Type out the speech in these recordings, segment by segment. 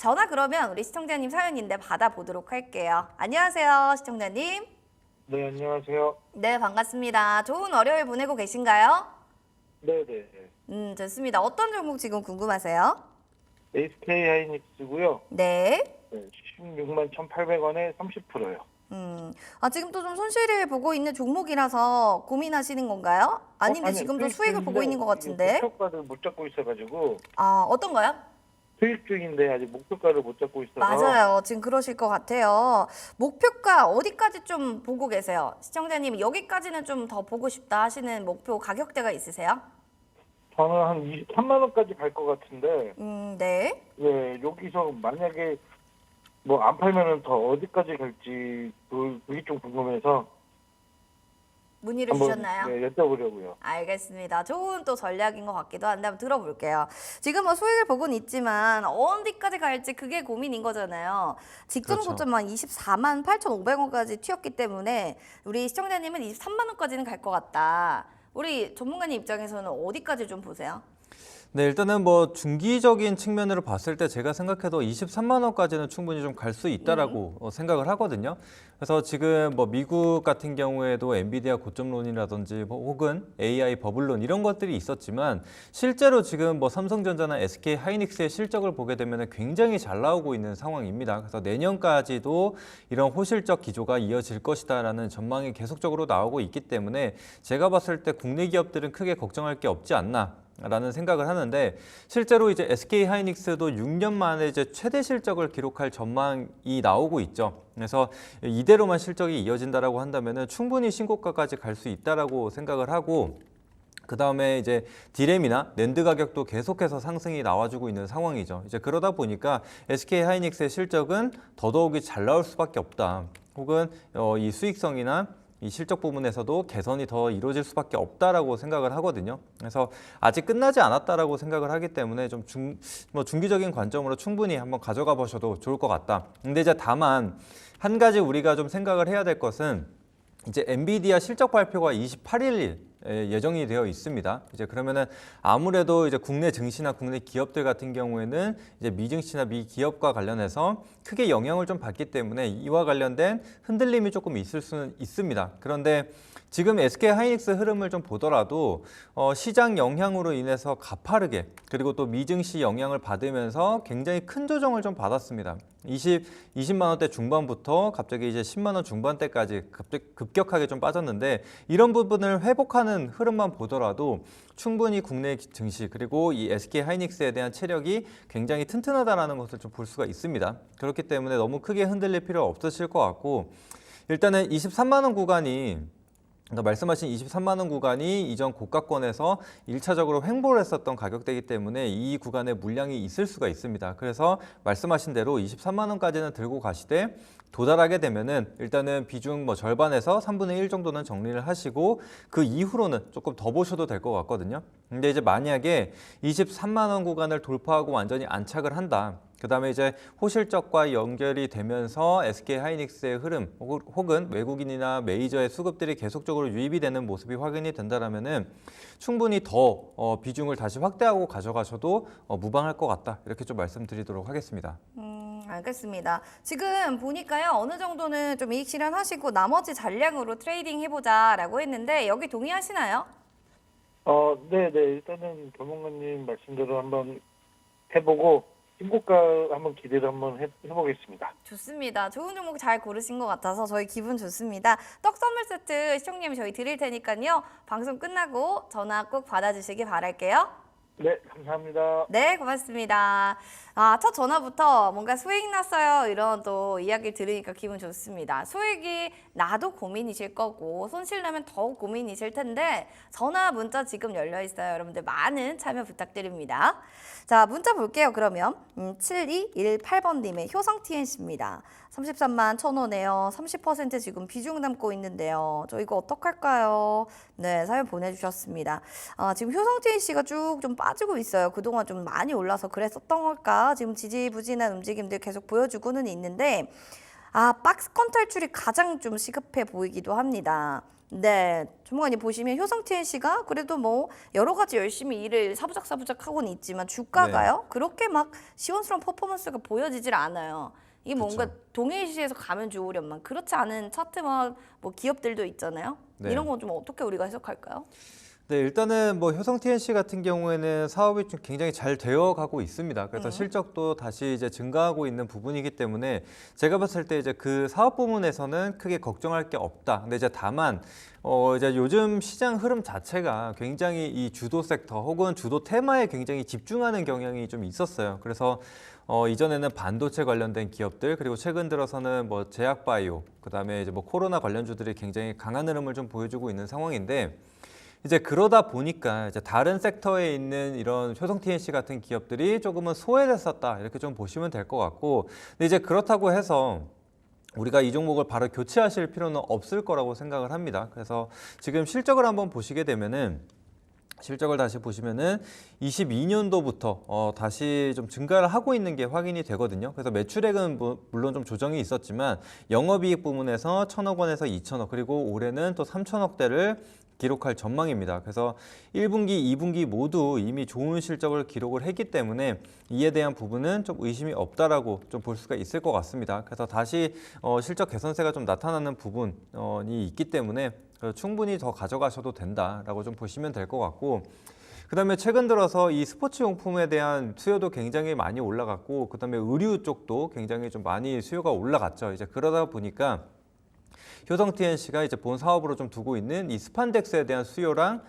전화 그러면 우리 시청자님 사연인데 받아보도록 할게요. 안녕하세요, 시청자님. 네, 안녕하세요. 네, 반갑습니다. 좋은 월요일 보내고 계신가요? 네네. 좋습니다. 어떤 종목 지금 궁금하세요? SK 하이닉스고요. 네. 네, 16만 1,800원에 30%요. 지금 또 좀 손실을 보고 있는 종목이라서 고민하시는 건가요? 아닌데 아니, 지금도 수익 수익을 보고 있는 것 같은데. 목표가를 못 잡고 있어가지고 어떤 거요? 수익 중인데 아직 목표가를 못 잡고 있어서. 맞아요. 지금 그러실 것 같아요. 목표가 어디까지 좀 보고 계세요? 시청자님 여기까지는 좀 더 보고 싶다 하시는 목표 가격대가 있으세요? 저는 한 23만 원까지 갈 것 같은데. 네. 네, 여기서 만약에 뭐 안 팔면은 더 어디까지 갈지 그게 좀 궁금해서 문의를 한번 주셨나요? 네, 여쭤보려고요. 알겠습니다. 좋은 또 전략인 것 같기도 한데 한번 들어볼게요. 지금 뭐 수익을 보고는 있지만 어디까지 갈지 그게 고민인 거잖아요. 직전 그렇죠. 고점만 24만 8,500원까지 튀었기 때문에 우리 시청자님은 23만 원까지는 갈 것 같다. 우리 전문가님 입장에서는 어디까지 좀 보세요? 네, 일단은 뭐 중기적인 측면으로 봤을 때 제가 생각해도 23만 원까지는 충분히 좀 갈 수 있다라고 생각을 하거든요. 그래서 지금 뭐 미국 같은 경우에도 엔비디아 고점론이라든지 뭐 혹은 AI 버블론 이런 것들이 있었지만 실제로 지금 뭐 삼성전자나 SK 하이닉스의 실적을 보게 되면 굉장히 잘 나오고 있는 상황입니다. 그래서 내년까지도 이런 호실적 기조가 이어질 것이다라는 전망이 계속적으로 나오고 있기 때문에 제가 봤을 때 국내 기업들은 크게 걱정할 게 없지 않나. 라는 생각을 하는데 실제로 이제 SK 하이닉스도 6년 만에 이제 최대 실적을 기록할 전망이 나오고 있죠. 그래서 이대로만 실적이 이어진다라고 한다면은 충분히 신고가까지 갈 수 있다라고 생각을 하고 그 다음에 이제 디램이나 낸드 가격도 계속해서 상승이 나와주고 있는 상황이죠. 이제 그러다 보니까 SK 하이닉스의 실적은 더더욱이 잘 나올 수밖에 없다. 혹은 이 수익성이나 이 실적 부분에서도 개선이 더 이루어질 수밖에 없다라고 생각을 하거든요. 그래서 아직 끝나지 않았다라고 생각을 하기 때문에 좀 중기적인 관점으로 충분히 한번 가져가 보셔도 좋을 것 같다. 근데 이제 다만 한 가지 우리가 좀 생각을 해야 될 것은 이제 엔비디아 실적 발표가 28일 예정이 되어 있습니다. 이제 그러면은 아무래도 이제 국내 증시나 국내 기업들 같은 경우에는 이제 미증시나 미기업과 관련해서 크게 영향을 좀 받기 때문에 이와 관련된 흔들림이 조금 있을 수는 있습니다. 그런데 지금 SK 하이닉스 흐름을 좀 보더라도 시장 영향으로 인해서 가파르게 그리고 또 미증시 영향을 받으면서 굉장히 큰 조정을 좀 받았습니다. 20만 원대 중반부터 갑자기 이제 10만 원 중반대까지 급격하게 좀 빠졌는데 이런 부분을 회복하는 흐름만 보더라도 충분히 국내 증시 그리고 이 SK 하이닉스에 대한 체력이 굉장히 튼튼하다라는 것을 좀 볼 수가 있습니다. 그렇기 때문에 너무 크게 흔들릴 필요 없으실 것 같고 일단은 23만 원 구간이 말씀하신 23만 원 구간이 이전 고가권에서 1차적으로 횡보를 했었던 가격대이기 때문에 이 구간에 물량이 있을 수가 있습니다. 그래서 말씀하신 대로 23만 원까지는 들고 가시되 도달하게 되면은 일단은 비중 뭐 절반에서 3분의 1 정도는 정리를 하시고 그 이후로는 조금 더 보셔도 될 것 같거든요. 근데 이제 만약에 23만 원 구간을 돌파하고 완전히 안착을 한다. 그 다음에 이제 호실적과 연결이 되면서 SK 하이닉스의 흐름 혹은 외국인이나 메이저의 수급들이 계속적으로 유입이 되는 모습이 확인이 된다면은 충분히 더 비중을 다시 확대하고 가져가셔도 무방할 것 같다. 이렇게 좀 말씀드리도록 하겠습니다. 알겠습니다. 지금 보니까요 어느 정도는 좀 이익 실현하시고 나머지 잔량으로 트레이딩 해보자라고 했는데 여기 동의하시나요? 네네. 일단은 전문가님 말씀대로 한번 해보고 신고가 한번 기대를 한번 해보겠습니다. 좋습니다. 좋은 종목 잘 고르신 것 같아서 저희 기분 좋습니다. 떡 선물 세트 시청님 저희 드릴 테니까요. 방송 끝나고 전화 꼭 받아주시기 바랄게요. 네, 감사합니다. 네, 고맙습니다. 첫 전화부터 뭔가 수익 났어요. 이런 또 이야기 들으니까 기분 좋습니다. 수익이 나도 고민이실 거고 손실 나면 더욱 고민이실 텐데 전화 문자 지금 열려 있어요. 여러분들 많은 참여 부탁드립니다. 자, 문자 볼게요. 그러면 7218번님의 효성 TNC입니다. 33만 1,000원에요. 30% 지금 비중 담고 있는데요. 저 이거 어떡할까요? 네, 사연 보내주셨습니다. 지금 효성 TNC가 쭉 좀 빠지고 있어요. 그동안 좀 많이 올라서 그랬었던 걸까? 지금 지지부진한 움직임들 계속 보여주고는 있는데 박스권 탈출이 가장 좀 시급해 보이기도 합니다. 네, 전문가님 보시면 효성 TNC가 그래도 뭐 여러 가지 열심히 일을 사부작사부작 하고는 있지만 주가가요 그렇게 막 시원스러운 퍼포먼스가 보여지질 않아요. 이게 뭔가 그쵸. 동일시에서 가면 좋으련만 그렇지 않은 차트와 뭐 기업들도 있잖아요. 네. 이런 건 좀 어떻게 우리가 해석할까요? 네, 일단은 뭐 효성 TNC 같은 경우에는 사업이 좀 굉장히 잘 되어 가고 있습니다. 그래서 실적도 다시 이제 증가하고 있는 부분이기 때문에 제가 봤을 때 이제 그 사업 부문에서는 크게 걱정할 게 없다. 근데 이제 다만 이제 요즘 시장 흐름 자체가 굉장히 이 주도 섹터 혹은 주도 테마에 굉장히 집중하는 경향이 좀 있었어요. 그래서 이전에는 반도체 관련된 기업들 그리고 최근 들어서는 뭐 제약바이오 그다음에 이제 뭐 코로나 관련주들이 굉장히 강한 흐름을 좀 보여주고 있는 상황인데 이제 그러다 보니까 이제 다른 섹터에 있는 이런 효성 TNC 같은 기업들이 조금은 소외됐었다 이렇게 좀 보시면 될 것 같고 근데 이제 그렇다고 해서 우리가 이 종목을 바로 교체하실 필요는 없을 거라고 생각을 합니다. 그래서 지금 실적을 한번 보시게 되면은 실적을 다시 보시면은 22년도부터 다시 좀 증가를 하고 있는 게 확인이 되거든요. 그래서 매출액은 물론 좀 조정이 있었지만 영업이익 부문에서 1,000억 원에서 2,000억 그리고 올해는 또 3,000억대를 기록할 전망입니다. 그래서 1분기, 2분기 모두 이미 좋은 실적을 기록을 했기 때문에 이에 대한 부분은 좀 의심이 없다라고 좀 볼 수가 있을 것 같습니다. 그래서 다시 실적 개선세가 좀 나타나는 부분이 있기 때문에 충분히 더 가져가셔도 된다라고 좀 보시면 될 것 같고 그다음에 최근 들어서 이 스포츠 용품에 대한 수요도 굉장히 많이 올라갔고 그다음에 의류 쪽도 굉장히 좀 많이 수요가 올라갔죠. 이제 그러다 보니까 효성 TNC가 이제 본 사업으로 좀 두고 있는 이 스판덱스에 대한 수요랑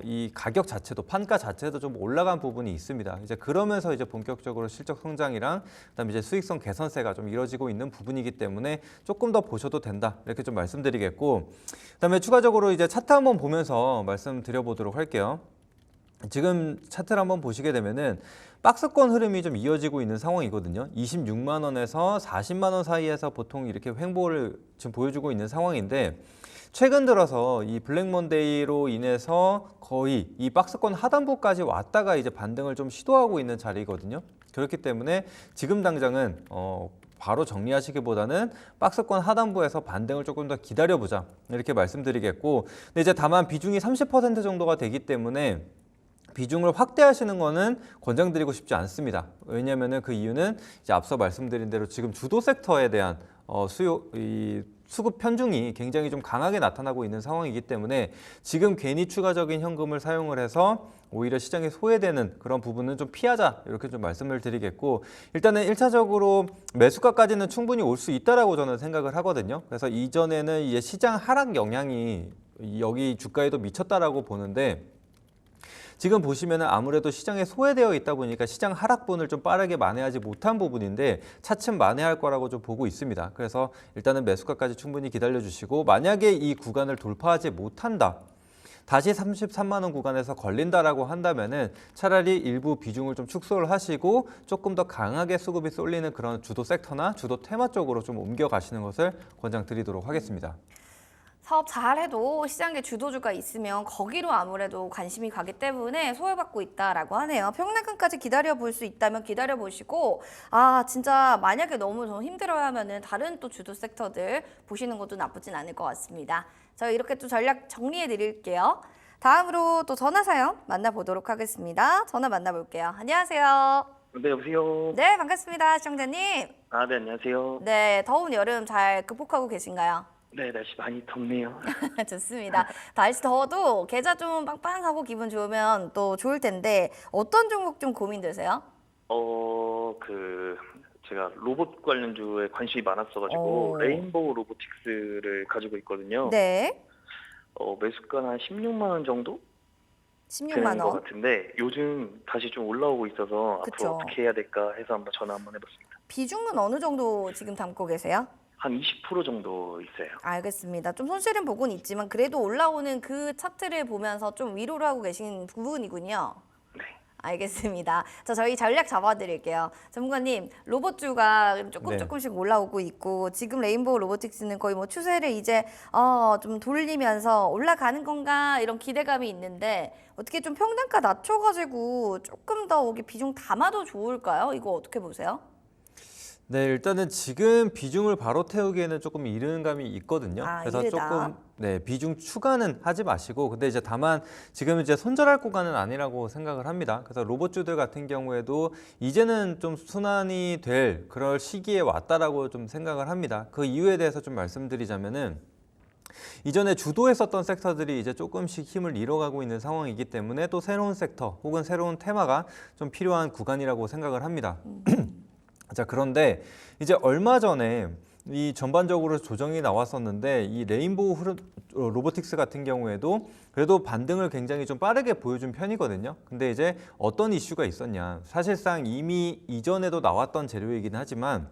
이 가격 자체도 판가 자체도 좀 올라간 부분이 있습니다. 이제 그러면서 이제 본격적으로 실적 성장이랑 그다음에 이제 수익성 개선세가 좀 이루어지고 있는 부분이기 때문에 조금 더 보셔도 된다 이렇게 좀 말씀드리겠고 그다음에 추가적으로 이제 차트 한번 보면서 말씀드려보도록 할게요. 지금 차트를 한번 보시게 되면은 박스권 흐름이 좀 이어지고 있는 상황이거든요. 26만 원에서 40만 원 사이에서 보통 이렇게 횡보를 지금 보여주고 있는 상황인데 최근 들어서 이 블랙 먼데이로 인해서 거의 이 박스권 하단부까지 왔다가 이제 반등을 좀 시도하고 있는 자리거든요. 그렇기 때문에 지금 당장은 바로 정리하시기보다는 박스권 하단부에서 반등을 조금 더 기다려보자 이렇게 말씀드리겠고 근데 이제 다만 비중이 30% 정도가 되기 때문에 비중을 확대하시는 거는 권장드리고 싶지 않습니다. 왜냐하면 그 이유는 이제 앞서 말씀드린 대로 지금 주도 섹터에 대한 수급 편중이 굉장히 좀 강하게 나타나고 있는 상황이기 때문에 지금 괜히 추가적인 현금을 사용을 해서 오히려 시장에 소외되는 그런 부분은 좀 피하자 이렇게 좀 말씀을 드리겠고 일단은 1차적으로 매수가까지는 충분히 올 수 있다라고 저는 생각을 하거든요. 그래서 이전에는 이제 시장 하락 영향이 여기 주가에도 미쳤다라고 보는데 지금 보시면은 아무래도 시장에 소외되어 있다 보니까 시장 하락분을 좀 빠르게 만회하지 못한 부분인데 차츰 만회할 거라고 좀 보고 있습니다. 그래서 일단은 매수가까지 충분히 기다려 주시고 만약에 이 구간을 돌파하지 못한다. 다시 33만 원 구간에서 걸린다라고 한다면은 차라리 일부 비중을 좀 축소를 하시고 조금 더 강하게 수급이 쏠리는 그런 주도 섹터나 주도 테마 쪽으로 좀 옮겨 가시는 것을 권장드리도록 하겠습니다. 사업 잘해도 시장에 주도주가 있으면 거기로 아무래도 관심이 가기 때문에 소외받고 있다라고 하네요. 평락금까지 기다려볼 수 있다면 기다려보시고 진짜 만약에 너무 좀 힘들어하면은 다른 또 주도 섹터들 보시는 것도 나쁘진 않을 것 같습니다. 저희 이렇게 또 전략 정리해 드릴게요. 다음으로 또 전화 사연 만나보도록 하겠습니다. 전화 만나볼게요. 안녕하세요. 네, 여보세요. 네, 반갑습니다. 시청자님. 네, 안녕하세요. 네, 더운 여름 잘 극복하고 계신가요? 네, 날씨 많이 덥네요. 좋습니다. 날씨 더워도 계좌 좀 빵빵하고 기분 좋으면 또 좋을 텐데 어떤 종목 좀 고민되세요? 제가 로봇 관련주에 관심이 많았어가지고 레인보우 로보틱스를 가지고 있거든요. 네. 매수가는 한 16만 원 정도 16만 되는 것 원. 같은데 요즘 다시 좀 올라오고 있어서 그쵸. 앞으로 어떻게 해야 될까 해서 한번 전화 한번 해봤습니다. 비중은 어느 정도 지금 담고 계세요? 한 20% 정도 있어요. 알겠습니다. 좀 손실은 보고는 있지만 그래도 올라오는 그 차트를 보면서 좀 위로를 하고 계신 부분이군요. 네. 알겠습니다. 자, 저희 전략 잡아드릴게요. 전문가님, 로봇주가 조금씩 올라오고 있고 지금 레인보우 로보틱스는 거의 뭐 추세를 이제 좀 돌리면서 올라가는 건가 이런 기대감이 있는데 어떻게 좀 평단가 낮춰가지고 조금 더 여기 비중 담아도 좋을까요? 이거 어떻게 보세요? 네, 일단은 지금 비중을 바로 태우기에는 조금 이른 감이 있거든요. 아, 그래서 이르다. 조금 비중 추가는 하지 마시고, 근데 이제 다만 지금 이제 손절할 구간은 아니라고 생각을 합니다. 그래서 로봇주들 같은 경우에도 이제는 좀 순환이 될 그럴 시기에 왔다라고 좀 생각을 합니다. 그 이유에 대해서 좀 말씀드리자면은 이전에 주도했었던 섹터들이 이제 조금씩 힘을 잃어가고 있는 상황이기 때문에 또 새로운 섹터 혹은 새로운 테마가 좀 필요한 구간이라고 생각을 합니다. 자, 그런데 이제 얼마 전에 이 전반적으로 조정이 나왔었는데 이 레인보우 로보틱스 같은 경우에도 그래도 반등을 굉장히 좀 빠르게 보여준 편이거든요. 근데 이제 어떤 이슈가 있었냐. 사실상 이미 이전에도 나왔던 재료이긴 하지만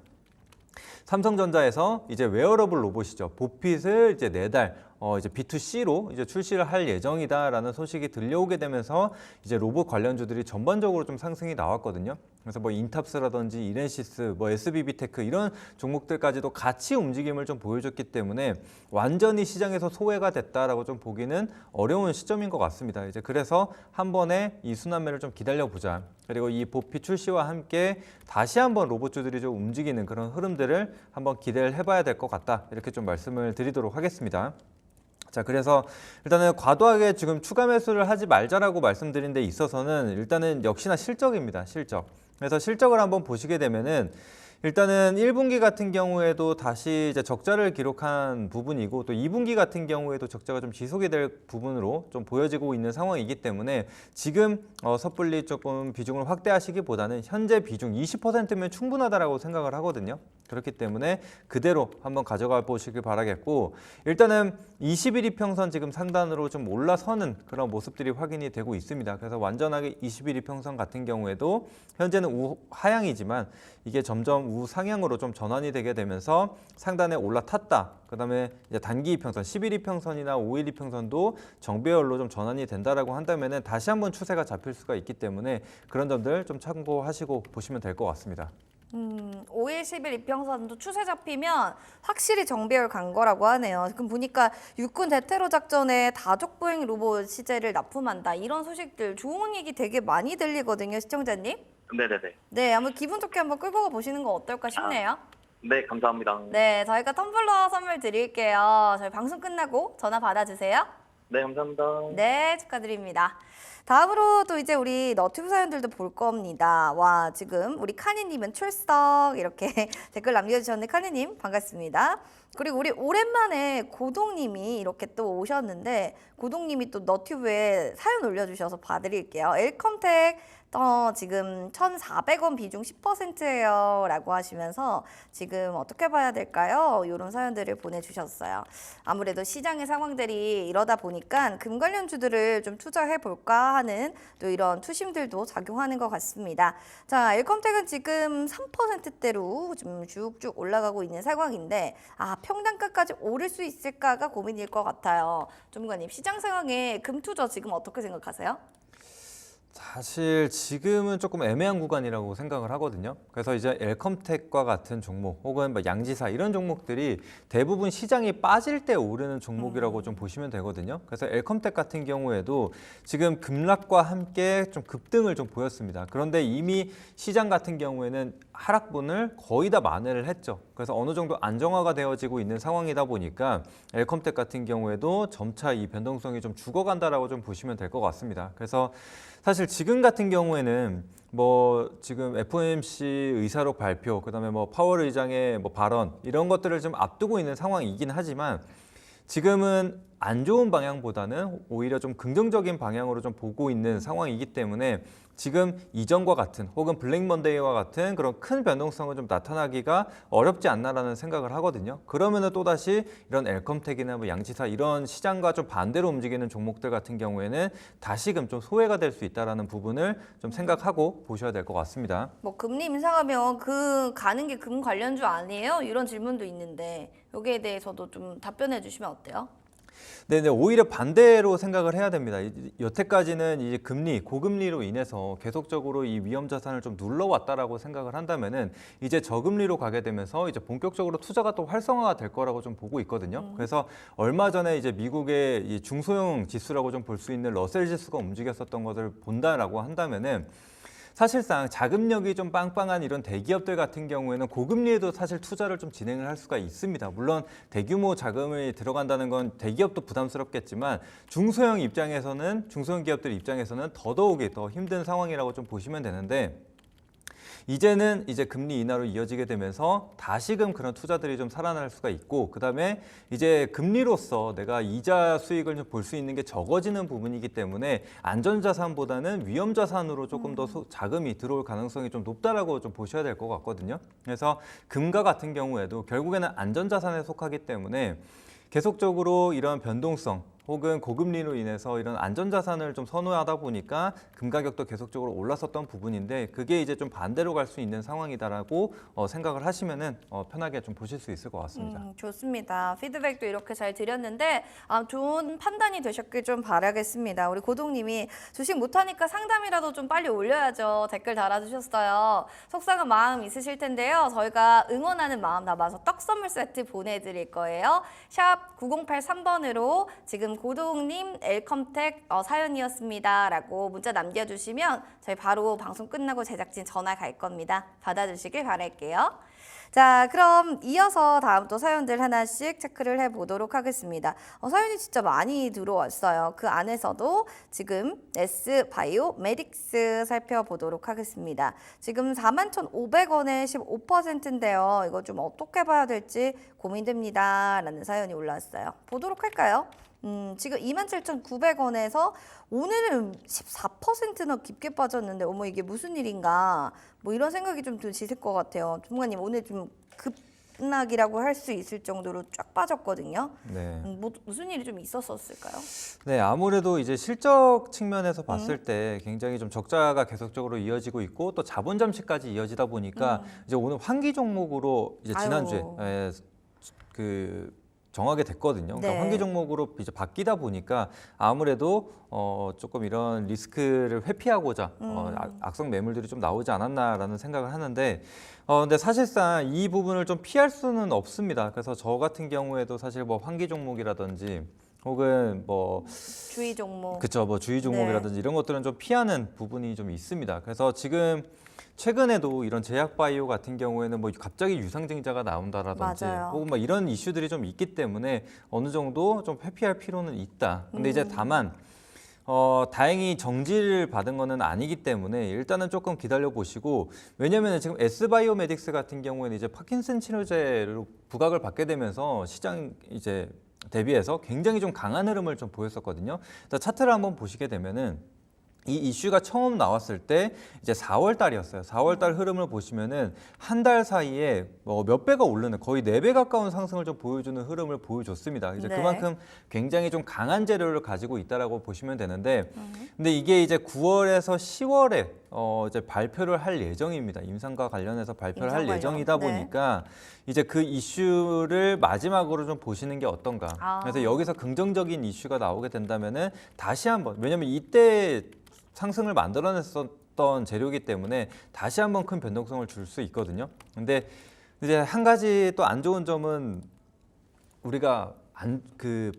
삼성전자에서 이제 웨어러블 로봇이죠. 보핏을 이제 내달 이제 B2C로 이제 출시를 할 예정이다라는 소식이 들려오게 되면서 이제 로봇 관련주들이 전반적으로 좀 상승이 나왔거든요. 그래서 뭐 인탑스라든지 이렌시스, 뭐 SBB테크 이런 종목들까지도 같이 움직임을 좀 보여줬기 때문에 완전히 시장에서 소외가 됐다라고 좀 보기는 어려운 시점인 것 같습니다. 이제 그래서 한 번에 이 순환매를 좀 기다려 보자. 그리고 이 보핏 출시와 함께 다시 한번 로봇주들이 좀 움직이는 그런 흐름들을 한번 기대를 해봐야 될 것 같다. 이렇게 좀 말씀을 드리도록 하겠습니다. 자, 그래서 일단은 과도하게 지금 추가 매수를 하지 말자라고 말씀드린 데 있어서는 일단은 역시나 실적입니다. 실적. 그래서 실적을 한번 보시게 되면은 일단은 1분기 같은 경우에도 다시 이제 적자를 기록한 부분이고 또 2분기 같은 경우에도 적자가 좀 지속이 될 부분으로 좀 보여지고 있는 상황이기 때문에 지금 섣불리 조금 비중을 확대하시기보다는 현재 비중 20%면 충분하다라고 생각을 하거든요. 그렇기 때문에 그대로 한번 가져가 보시길 바라겠고 일단은 21 이평선 지금 상단으로 좀 올라서는 그런 모습들이 확인이 되고 있습니다. 그래서 완전하게 21 이평선 같은 경우에도 현재는 우하향이지만 이게 점점 우상향으로 좀 전환이 되게 되면서 상단에 올라탔다. 그다음에 이제 단기 이평선 11 이평선이나 5일 이평선도 정배열로 좀 전환이 된다라고 한다면은 다시 한번 추세가 잡힐 수가 있기 때문에 그런 점들 좀 참고하시고 보시면 될 것 같습니다. 5일 10일 이평선도 추세 잡히면 확실히 정배열 간 거라고 하네요. 지금 보니까 육군 대테러 작전에 다족보행 로봇 시제를 납품한다. 이런 소식들 좋은 얘기 되게 많이 들리거든요, 시청자님. 네네네. 네, 한번 기분 좋게 한번 끌고 가 보시는 거 어떨까 싶네요. 네, 감사합니다. 네, 저희가 텀블러 선물 드릴게요. 저희 방송 끝나고 전화 받아주세요. 네, 감사합니다. 네, 축하드립니다. 다음으로 또 이제 우리 너튜브 사연들도 볼 겁니다. 와, 지금 우리 카니님은 출석 이렇게 댓글 남겨주셨는데 카니님 반갑습니다. 그리고 우리 오랜만에 고동님이 이렇게 또 오셨는데 고동님이 또 너튜브에 사연 올려주셔서 봐드릴게요. 엘컴텍 지금 1,400원 비중 10%예요 라고 하시면서 지금 어떻게 봐야 될까요? 이런 사연들을 보내주셨어요. 아무래도 시장의 상황들이 이러다 보니까 금 관련주들을 좀 투자해 볼까 하는 또 이런 투심들도 작용하는 것 같습니다. 자, 엘컴텍은 지금 3%대로 좀 쭉쭉 올라가고 있는 상황인데 평단가까지 오를 수 있을까가 고민일 것 같아요. 전문가님, 시장 상황에 금 투자 지금 어떻게 생각하세요? 사실 지금은 조금 애매한 구간이라고 생각을 하거든요. 그래서 이제 엘컴텍과 같은 종목 혹은 뭐 양지사 이런 종목들이 대부분 시장이 빠질 때 오르는 종목이라고 좀 보시면 되거든요. 그래서 엘컴텍 같은 경우에도 지금 급락과 함께 좀 급등을 좀 보였습니다. 그런데 이미 시장 같은 경우에는 하락분을 거의 다 만회를 했죠. 그래서 어느 정도 안정화가 되어지고 있는 상황이다 보니까 엘컴텍 같은 경우에도 점차 이 변동성이 좀 죽어간다라고 좀 보시면 될 것 같습니다. 그래서 사실 지금 같은 경우에는 뭐 지금 FOMC 의사록 발표, 그다음에 뭐 파월 의장의 뭐 발언 이런 것들을 좀 앞두고 있는 상황이긴 하지만 지금은 안 좋은 방향보다는 오히려 좀 긍정적인 방향으로 좀 보고 있는 상황이기 때문에 지금 이전과 같은 혹은 블랙 먼데이와 같은 그런 큰 변동성은 좀 나타나기가 어렵지 않나라는 생각을 하거든요. 그러면은 또다시 이런 엘컴텍이나 뭐 양지사 이런 시장과 좀 반대로 움직이는 종목들 같은 경우에는 다시금 좀 소외가 될 수 있다라는 부분을 좀 생각하고 보셔야 될 것 같습니다. 뭐 금리 인상하면 그 가는 게 금 관련주 아니에요? 이런 질문도 있는데 여기에 대해서도 좀 답변해 주시면 어때요? 네, 오히려 반대로 생각을 해야 됩니다. 여태까지는 이제 금리, 고금리로 인해서 계속적으로 이 위험 자산을 좀 눌러왔다라고 생각을 한다면은 이제 저금리로 가게 되면서 이제 본격적으로 투자가 또 활성화가 될 거라고 좀 보고 있거든요. 그래서 얼마 전에 이제 미국의 이 중소형 지수라고 좀 볼 수 있는 러셀 지수가 움직였었던 것을 본다라고 한다면은 사실상 자금력이 좀 빵빵한 이런 대기업들 같은 경우에는 고금리에도 사실 투자를 좀 진행을 할 수가 있습니다. 물론 대규모 자금이 들어간다는 건 대기업도 부담스럽겠지만 중소형 기업들 입장에서는 더더욱이 더 힘든 상황이라고 좀 보시면 되는데, 이제는 이제 금리 인하로 이어지게 되면서 다시금 그런 투자들이 좀 살아날 수가 있고, 그다음에 이제 금리로서 내가 이자 수익을 좀 볼 수 있는 게 적어지는 부분이기 때문에 안전자산보다는 위험자산으로 조금 더 자금이 들어올 가능성이 좀 높다라고 좀 보셔야 될 것 같거든요. 그래서 금과 같은 경우에도 결국에는 안전자산에 속하기 때문에 계속적으로 이런 변동성 혹은 고금리로 인해서 이런 안전자산을 좀 선호하다 보니까 금 가격도 계속적으로 올랐었던 부분인데, 그게 이제 좀 반대로 갈 수 있는 상황이다라고 생각을 하시면은 편하게 좀 보실 수 있을 것 같습니다. 좋습니다. 피드백도 이렇게 잘 드렸는데 좋은 판단이 되셨길 좀 바라겠습니다. 우리 고동님이 주식 못하니까 상담이라도 좀 빨리 올려야죠. 댓글 달아주셨어요. 속상한 마음 있으실 텐데요. 저희가 응원하는 마음 담아서 떡 선물 세트 보내드릴 거예요. 샵 9083번으로 지금 고동님 엘컴텍 사연이었습니다 라고 문자 남겨주시면 저희 바로 방송 끝나고 제작진 전화 갈 겁니다. 받아주시길 바랄게요. 자, 그럼 이어서 다음 또 사연들 하나씩 체크를 해보도록 하겠습니다. 사연이 진짜 많이 들어왔어요. 그 안에서도 지금 S바이오메딕스 살펴보도록 하겠습니다. 지금 41,500원에 15%인데요. 이거 좀 어떻게 봐야 될지 고민됩니다 라는 사연이 올라왔어요. 보도록 할까요? 지금 27,900원에서 오늘은 14%나 깊게 빠졌는데 어머 이게 무슨 일인가 뭐 이런 생각이 좀 드실 것 같아요. 전문가님 오늘 좀 급락이라고 할 수 있을 정도로 쫙 빠졌거든요. 네. 무슨 일이 좀 있었을까요? 네, 아무래도 이제 실적 측면에서 봤을 때 굉장히 좀 적자가 계속적으로 이어지고 있고, 또 자본 잠식까지 이어지다 보니까 이제 오늘 환기 종목으로 이제 지난주에 정하게 됐거든요. 그러니까 네. 환기 종목으로 이제 바뀌다 보니까 아무래도 조금 이런 리스크를 회피하고자 악성 매물들이 좀 나오지 않았나라는 생각을 하는데, 근데 사실상 이 부분을 좀 피할 수는 없습니다. 그래서 저 같은 경우에도 사실 뭐 환기 종목이라든지 혹은 뭐 주의 종목. 그쵸, 뭐 주의 종목이라든지 이런 것들은 좀 피하는 부분이 좀 있습니다. 그래서 지금 최근에도 이런 제약바이오 같은 경우에는 뭐 갑자기 유상증자가 나온다라든지 맞아요. 혹은 뭐 이런 이슈들이 좀 있기 때문에 어느 정도 좀 회피할 필요는 있다. 근데 이제 다만 다행히 정지를 받은 거는 아니기 때문에 일단은 조금 기다려 보시고, 왜냐하면 지금 S바이오메딕스 같은 경우에는 이제 파킨슨 치료제로 부각을 받게 되면서 시장 이제 대비해서 굉장히 좀 강한 흐름을 좀 보였었거든요. 차트를 한번 보시게 되면은 이 이슈가 처음 나왔을 때 이제 4월 달이었어요. 4월 달 흐름을 보시면은 한 달 사이에 몇 배가 오르는 거의 4배 가까운 상승을 좀 보여주는 흐름을 보여줬습니다. 이제 네. 그만큼 굉장히 좀 강한 재료를 가지고 있다라고 보시면 되는데, 근데 이게 이제 9월에서 10월에 이제 발표를 할 예정입니다. 임상과 관련해서 발표를 할 임상 예정이다 관련. 보니까 이제 그 이슈를 마지막으로 좀 보시는 게 어떤가. 그래서 여기서 긍정적인 이슈가 나오게 된다면은 다시 한번, 왜냐면 이때 상승을 만들어냈었던 재료이기 때문에 다시 한번 큰 변동성을 줄 수 있거든요. 근데 이제 한 가지 또 안 좋은 점은 우리가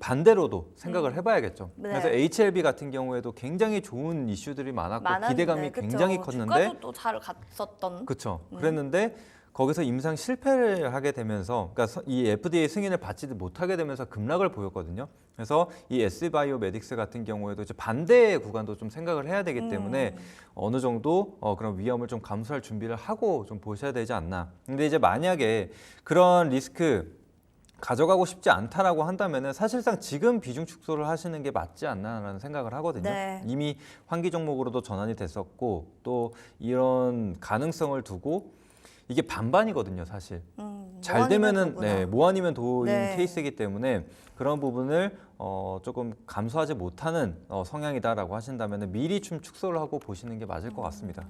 반대로도 생각을 해봐야겠죠. 네. 그래서 HLB 같은 경우에도 굉장히 좋은 이슈들이 많았고 많았는데, 기대감이 그쵸. 굉장히 컸는데, 주가도 또 잘 갔었던. 그렇죠. 그랬는데 거기서 임상 실패를 하게 되면서, 그러니까 이 FDA 승인을 받지 못하게 되면서 급락을 보였거든요. 그래서 이 S바이오메딕스 같은 경우에도 이제 반대의 구간도 좀 생각을 해야 되기 때문에 어느 정도 그런 위험을 좀 감수할 준비를 하고 좀 보셔야 되지 않나. 근데 이제 만약에 그런 리스크 가져가고 싶지 않다라고 한다면은 사실상 지금 비중 축소를 하시는 게 맞지 않나라는 생각을 하거든요. 네. 이미 환기 종목으로도 전환이 됐었고, 또 이런 가능성을 두고 이게 반반이거든요, 사실. 잘 되면은 뭐 아니면 도인 네. 케이스이기 때문에 그런 부분을 조금 감수하지 못하는 성향이다라고 하신다면 미리 좀 축소를 하고 보시는 게 맞을 것 같습니다.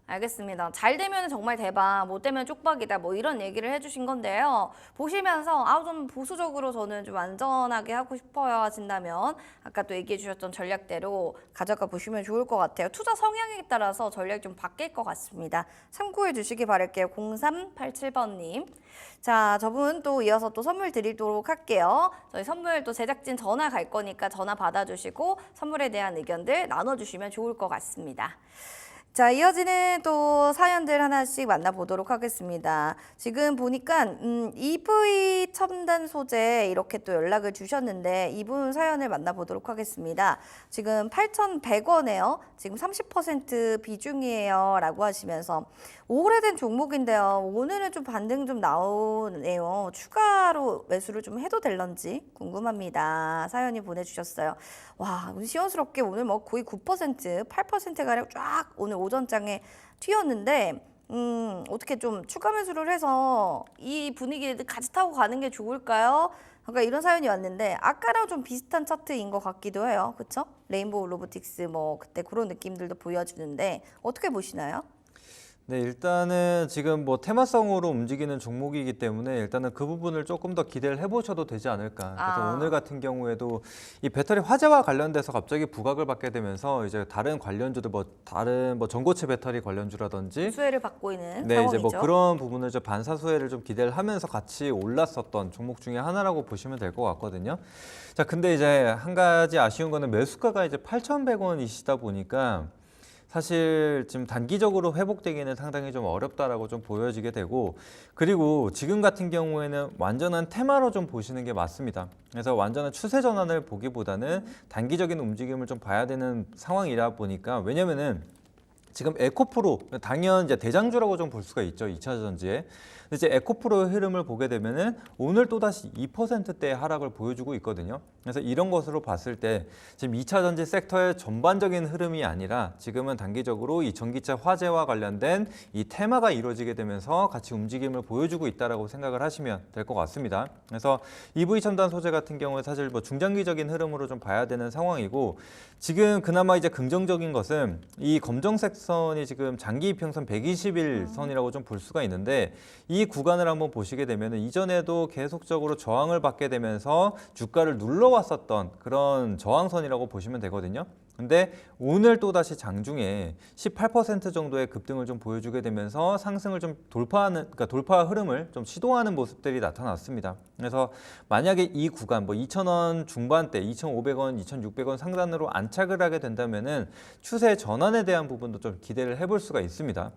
알겠습니다. 잘 되면 정말 대박, 못 되면 쪽박이다 뭐 이런 얘기를 해주신 건데요. 보시면서 좀 보수적으로 저는 좀 안전하게 하고 싶어요 하신다면 아까 또 얘기해 주셨던 전략대로 가져가 보시면 좋을 것 같아요. 투자 성향에 따라서 전략이 좀 바뀔 것 같습니다. 참고해 주시기 바랄게요. 0387번님. 자, 저분 또 이어서 또 선물 드리도록 할게요. 저희 선물 또 제작진 전화 갈 거니까 전화 받아주시고 선물에 대한 의견들 나눠주시면 좋을 것 같습니다. 자, 이어지는 또 사연들 하나씩 만나보도록 하겠습니다. 지금 보니까 EV 첨단 소재 이렇게 또 연락을 주셨는데 이분 사연을 만나보도록 하겠습니다. 지금 8,100원에요. 지금 30% 비중이에요. 라고 하시면서 오래된 종목인데요. 오늘은 좀 반등 좀 나오네요. 추가로 매수를 좀 해도 될런지 궁금합니다. 사연이 보내주셨어요. 와, 시원스럽게 오늘 뭐 거의 9%, 8%가량 쫙 오늘 오전장에 튀었는데 어떻게 좀 추가 매수를 해서 이 분위기를 같이 타고 가는 게 좋을까요? 그러니까 이런 사연이 왔는데 아까랑 좀 비슷한 차트인 것 같기도 해요. 그렇죠? 레인보우 로보틱스 뭐 그때 그런 느낌들도 보여주는데 어떻게 보시나요? 네, 일단은 지금 뭐 테마성으로 움직이는 종목이기 때문에 일단은 그 부분을 조금 더 기대를 해보셔도 되지 않을까. 그래서 오늘 같은 경우에도 이 배터리 화재와 관련돼서 갑자기 부각을 받게 되면서 이제 다른 관련주들 다른 전고체 배터리 관련주라든지 수혜를 받고 있는 네, 상황이죠. 이제 뭐 그런 부분을 좀 반사 수혜를 좀 기대를 하면서 같이 올랐었던 종목 중에 하나라고 보시면 될 것 같거든요. 자, 근데 이제 한 가지 아쉬운 거는 매수가가 이제 8,100원이시다 보니까 사실 지금 단기적으로 회복되기는 상당히 좀 어렵다라고 좀 보여지게 되고, 그리고 지금 같은 경우에는 완전한 테마로 좀 보시는 게 맞습니다. 그래서 완전한 추세 전환을 보기보다는 단기적인 움직임을 좀 봐야 되는 상황이라 보니까, 왜냐면은 지금 에코프로 당연 이제 대장주라고 좀 볼 수가 있죠, 2차 전지에. 근데 이제 에코프로의 흐름을 보게 되면은 오늘 또 다시 2%대의 하락을 보여주고 있거든요. 그래서 이런 것으로 봤을 때 지금 2차 전지 섹터의 전반적인 흐름이 아니라 지금은 단기적으로 이 전기차 화재와 관련된 이 테마가 이루어지게 되면서 같이 움직임을 보여주고 있다라고 생각을 하시면 될 것 같습니다. 그래서 EV 첨단 소재 같은 경우에 사실 뭐 중장기적인 흐름으로 좀 봐야 되는 상황이고, 지금 그나마 이제 긍정적인 것은 이 검정색 선이 지금 장기 이평선 120일 선이라고 좀 볼 수가 있는데, 이 구간을 한번 보시게 되면 이전에도 계속적으로 저항을 받게 되면서 주가를 눌러왔었던 그런 저항선이라고 보시면 되거든요. 근데 오늘 또다시 장중에 18% 정도의 급등을 좀 보여주게 되면서 상승을 좀 그러니까 돌파 흐름을 좀 시도하는 모습들이 나타났습니다. 그래서 만약에 이 구간 뭐 2,000원 중반대, 2,500원, 2,600원 상단으로 안착을 하게 된다면은 추세 전환에 대한 부분도 좀 기대를 해볼 수가 있습니다.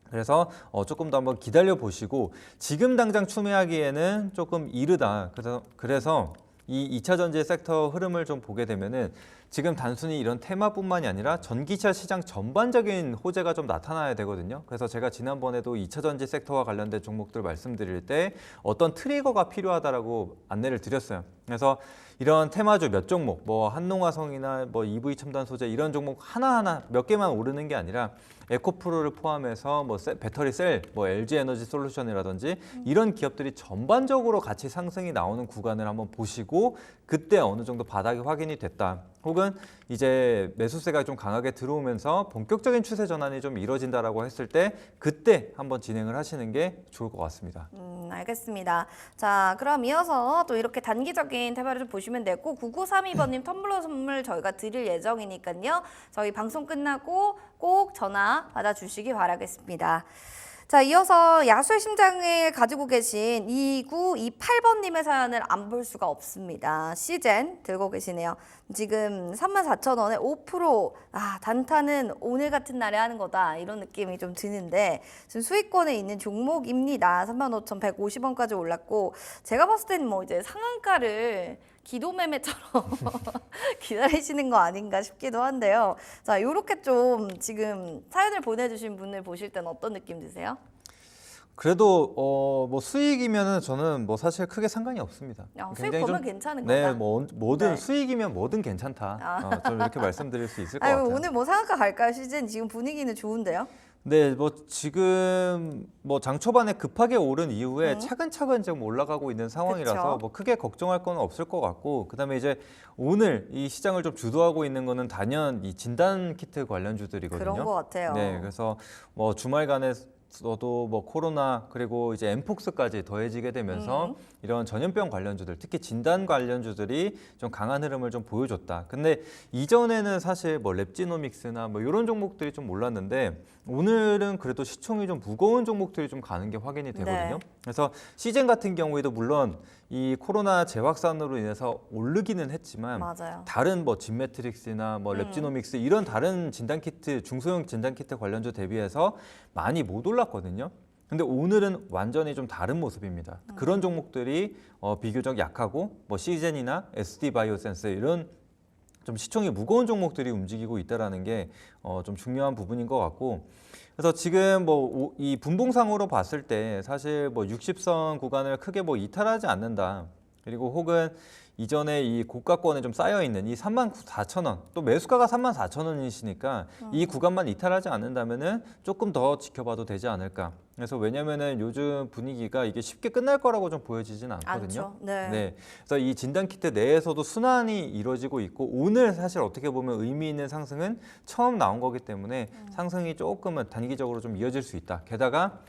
그래서 조금 더 한번 기다려 보시고, 지금 당장 추매하기에는 조금 이르다. 그래서 이 2차 전지 섹터 흐름을 좀 보게 되면은 지금 단순히 이런 테마뿐만이 아니라 전기차 시장 전반적인 호재가 좀 나타나야 되거든요. 그래서 제가 지난번에도 2차 전지 섹터와 관련된 종목들 말씀드릴 때 어떤 트리거가 필요하다라고 안내를 드렸어요. 그래서 이런 테마주 몇 종목, 뭐 한농화성이나 뭐 EV 첨단 소재 이런 종목 하나하나 몇 개만 오르는 게 아니라 에코프로를 포함해서 뭐 배터리 셀, 뭐 LG 에너지 솔루션이라든지 이런 기업들이 전반적으로 같이 상승이 나오는 구간을 한번 보시고, 그때 어느 정도 바닥이 확인이 됐다, 혹은 이제 매수세가 좀 강하게 들어오면서 본격적인 추세 전환이 좀 이루어진다라고 했을 때 그때 한번 진행을 하시는 게 좋을 것 같습니다. 알겠습니다. 자, 그럼 이어서 또 이렇게 단기적인 테마를 좀 보시면 되고, 9932번님 텀블러 선물 저희가 드릴 예정이니까요. 저희 방송 끝나고 꼭 전화 받아주시기 바라겠습니다. 자, 이어서 야수의 심장을 가지고 계신 2928번님의 사연을 안 볼 수가 없습니다. 시젠 들고 계시네요. 지금 34,000원에 5%, 단타는 오늘 같은 날에 하는 거다, 이런 느낌이 좀 드는데 지금 수익권에 있는 종목입니다. 35,150원까지 올랐고, 제가 봤을 때는 뭐 이제 상한가를 기도매매처럼 기다리시는 거 아닌가 싶기도 한데요. 자, 이렇게 좀 지금 사연을 보내주신 분을 보실 때는 어떤 느낌 드세요? 그래도 뭐 수익이면은 저는 뭐 사실 크게 상관이 없습니다. 수익 보면 괜찮은 네, 거다. 뭐든 네. 수익이면 뭐든 괜찮다. 좀 이렇게 말씀드릴 수 있을 것 같아요. 오늘 뭐 상한가 갈까요? 시즌 지금 분위기는 좋은데요? 네, 뭐 지금 뭐 장 초반에 급하게 오른 이후에 차근차근 지금 올라가고 있는 상황이라서 그쵸. 뭐 크게 걱정할 건 없을 것 같고, 그다음에 이제 오늘 이 시장을 좀 주도하고 있는 거는 단연 이 진단 키트 관련주들이거든요. 그런 것 같아요. 네, 그래서 뭐 주말간에 앞서도 뭐 코로나 그리고 이제 엠폭스까지 더해지게 되면서 이런 전염병 관련주들, 특히 진단 관련주들이 좀 강한 흐름을 좀 보여줬다. 근데 이전에는 사실 뭐 랩지노믹스나 뭐 이런 종목들이 좀 올랐는데 오늘은 그래도 시총이 좀 무거운 종목들이 좀 가는 게 확인이 되거든요. 네. 그래서 시젠 같은 경우에도 물론 이 코로나 재확산으로 인해서 오르기는 했지만 맞아요. 다른 뭐 진매트릭스나 뭐 랩지노믹스 이런 다른 진단키트, 중소형 진단키트 관련주 대비해서 많이 못 올랐거든요. 근데 오늘은 완전히 좀 다른 모습입니다. 그런 종목들이 비교적 약하고 뭐 시젠이나 SD 바이오센스 이런 좀 시총이 무거운 종목들이 움직이고 있다라는 게 좀 중요한 부분인 것 같고, 그래서 지금 뭐 이 분봉상으로 봤을 때 사실 뭐 60선 구간을 크게 뭐 이탈하지 않는다. 그리고 혹은 이전에 이 고가권에 좀 쌓여 있는 이 34,000원, 또 매수가가 34,000원이시니까 이 구간만 이탈하지 않는다면은 조금 더 지켜봐도 되지 않을까. 그래서 왜냐면은 요즘 분위기가 이게 쉽게 끝날 거라고 좀 보여지진 않거든요. 않죠. 네. 그래서 이 진단키트 내에서도 순환이 이루어지고 있고 오늘 사실 어떻게 보면 의미 있는 상승은 처음 나온 거기 때문에 상승이 조금은 단기적으로 좀 이어질 수 있다. 게다가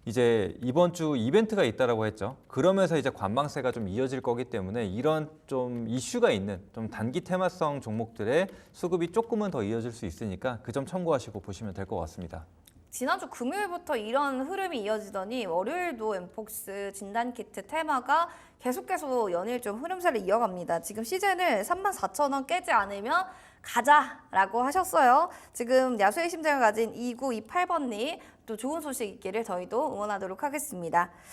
이제 이번 주 이벤트가 있다라고 했죠. 그러면서 이제 관망세가 좀 이어질 거기 때문에 이런 좀 이슈가 있는 좀 단기 테마성 종목들의 수급이 조금은 더 이어질 수 있으니까 그 점 참고하시고 보시면 될 것 같습니다. 지난주 금요일부터 이런 흐름이 이어지더니 월요일도 엠폭스 진단키트 테마가 계속 연일 좀 흐름세를 이어갑니다. 지금 시즌을 34,000원 깨지 않으면 가자라고 하셨어요. 지금 야수의 심장을 가진 2928번님 또 좋은 소식 있기를 저희도 응원하도록 하겠습니다.